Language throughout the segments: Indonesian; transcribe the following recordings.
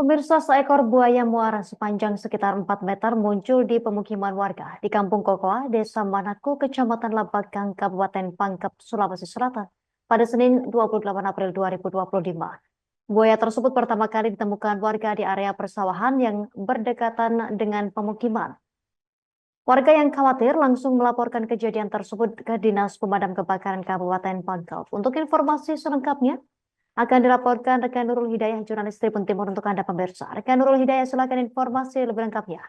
Pemirsa, seekor buaya muara sepanjang sekitar 4 meter muncul di pemukiman warga di Kampung Kokoa, Desa Manaku, Kecamatan Labakang, Kabupaten Pangkep, Sulawesi Selatan pada Senin 28 April 2025. Buaya tersebut pertama kali ditemukan warga di area persawahan yang berdekatan dengan pemukiman. Warga yang khawatir langsung melaporkan kejadian tersebut ke Dinas Pemadam Kebakaran Kabupaten Pangkep. Untuk informasi selengkapnya, akan dilaporkan rekan Nurul Hidayah, jurnalis Tribun Timur untuk Anda pemirsa. Rekan Nurul Hidayah, silakan informasi lebih lengkapnya.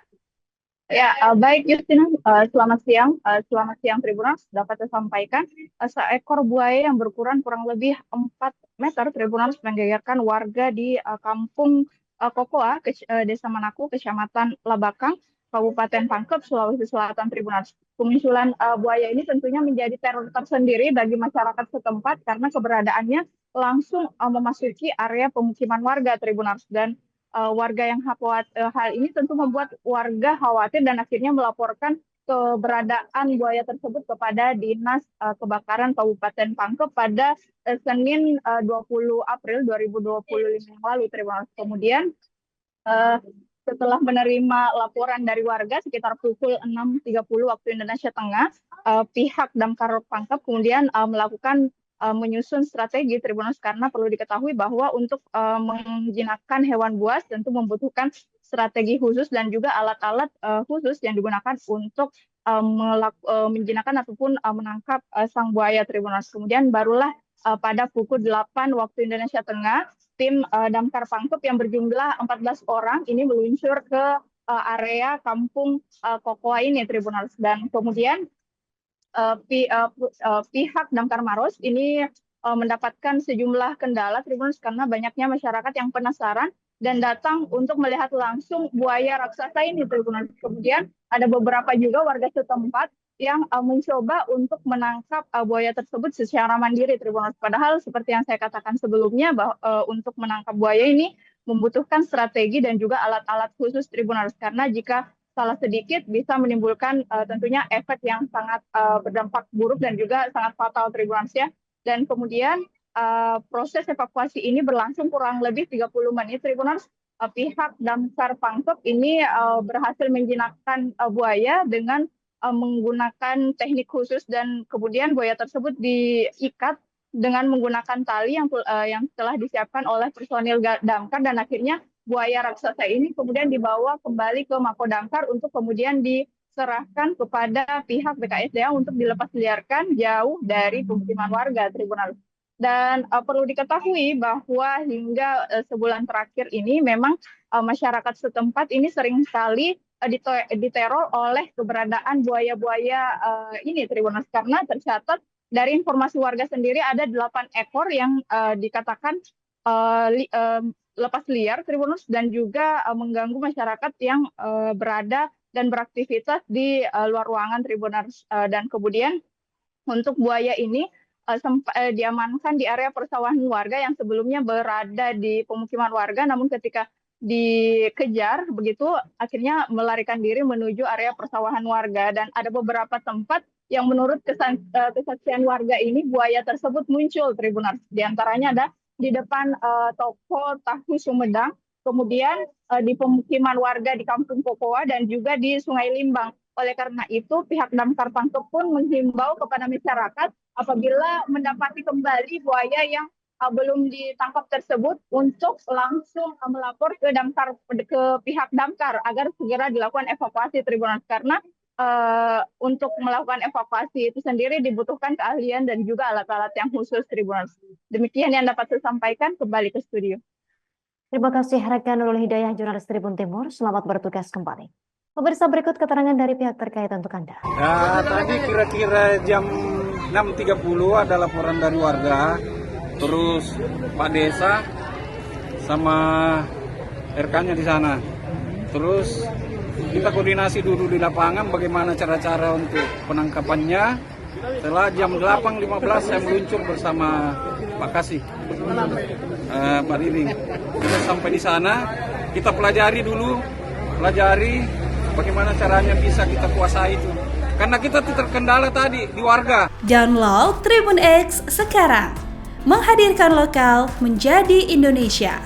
Ya, baik Justina, selamat siang Tribuners. Dapat saya sampaikan, seekor buaya yang berukuran kurang lebih 4 meter Tribuners menggegerkan warga di Kampung Kokoa, Desa Manaku, Kecamatan Labakang, Kabupaten Pangkep, Sulawesi Selatan Tribuners. Kemunculan buaya ini tentunya menjadi teror tersendiri bagi masyarakat setempat karena keberadaannya langsung memasuki area pemukiman warga Tribuners, dan warga yang hal ini tentu membuat warga khawatir dan akhirnya melaporkan keberadaan buaya tersebut kepada Dinas Kebakaran Kabupaten Pangkep pada Senin 20 April 2025 yang lalu. Kemudian setelah menerima laporan dari warga sekitar pukul 6.30 waktu Indonesia Tengah, pihak Damkar Pangkep kemudian melakukan menyusun strategi Tribuners, karena perlu diketahui bahwa untuk menjinakkan hewan buas tentu membutuhkan strategi khusus dan juga alat-alat khusus yang digunakan untuk menjinakkan ataupun menangkap sang buaya Tribuners. Kemudian barulah pada pukul 8 waktu Indonesia Tengah, tim Damkar Pangkep yang berjumlah 14 orang ini meluncur ke area Kampung Kokoa ini Tribuners, dan kemudian pihak Damkar Maros ini mendapatkan sejumlah kendala Tribuners karena banyaknya masyarakat yang penasaran dan datang untuk melihat langsung buaya raksasa ini Tribuners. Kemudian ada beberapa juga warga setempat yang mencoba untuk menangkap buaya tersebut secara mandiri Tribuners. Padahal seperti yang saya katakan sebelumnya, bahwa untuk menangkap buaya ini membutuhkan strategi dan juga alat-alat khusus Tribuners, karena jika salah sedikit bisa menimbulkan tentunya efek yang sangat berdampak buruk dan juga sangat fatal Tribuners ya. Dan kemudian proses evakuasi ini berlangsung kurang lebih 30 menit Tribuners. Pihak Damkar Pangkep ini berhasil menjinakkan buaya dengan menggunakan teknik khusus, dan kemudian buaya tersebut diikat dengan menggunakan tali yang telah disiapkan oleh personil Damkar, dan akhirnya buaya raksasa ini kemudian dibawa kembali ke Mako Damkar untuk kemudian diserahkan kepada pihak BKSDA untuk dilepas liarkan jauh dari pemukiman warga Tribuners. Dan perlu diketahui bahwa hingga sebulan terakhir ini memang masyarakat setempat ini sering sekali diteror oleh keberadaan buaya-buaya ini Tribuners, karena tercatat dari informasi warga sendiri ada 8 ekor yang dikatakan lepas liar Tribuners, dan juga mengganggu masyarakat yang berada dan beraktivitas di luar ruangan Tribuners. Dan kemudian untuk buaya ini diamankan di area persawahan warga yang sebelumnya berada di pemukiman warga, namun ketika dikejar begitu akhirnya melarikan diri menuju area persawahan warga. Dan ada beberapa tempat yang menurut kesaksian warga ini buaya tersebut muncul Tribuners. Di antaranya ada di depan toko tahu Sumedang, kemudian di pemukiman warga di Kampung Kokoa, dan juga di Sungai Limbang. Oleh karena itu, pihak Damkar Pangkep pun menghimbau kepada masyarakat apabila mendapati kembali buaya yang belum ditangkap tersebut untuk langsung melapor ke pihak Damkar agar segera dilakukan evakuasi Tribuners, karena untuk melakukan evakuasi itu sendiri dibutuhkan keahlian dan juga alat-alat yang khusus Tribuners. Demikian yang dapat saya sampaikan, kembali ke studio. Terima kasih rekan Nurul Hidayah, jurnalis Tribun Timur. Selamat bertugas kembali. Pemirsa, berikut keterangan dari pihak terkait untuk Anda. Tadi kira-kira jam 6.30 ada laporan dari warga, terus Pak Desa sama RK-nya di sana. Terus kita koordinasi dulu di lapangan bagaimana cara-cara untuk penangkapannya. Setelah jam 8.15 saya meluncur bersama Pak Kasih, Pak Riring. Kita sampai di sana, kita pelajari bagaimana caranya bisa kita kuasai itu. Karena kita terkendala tadi di warga. Download Tribun X sekarang, menghadirkan lokal menjadi Indonesia.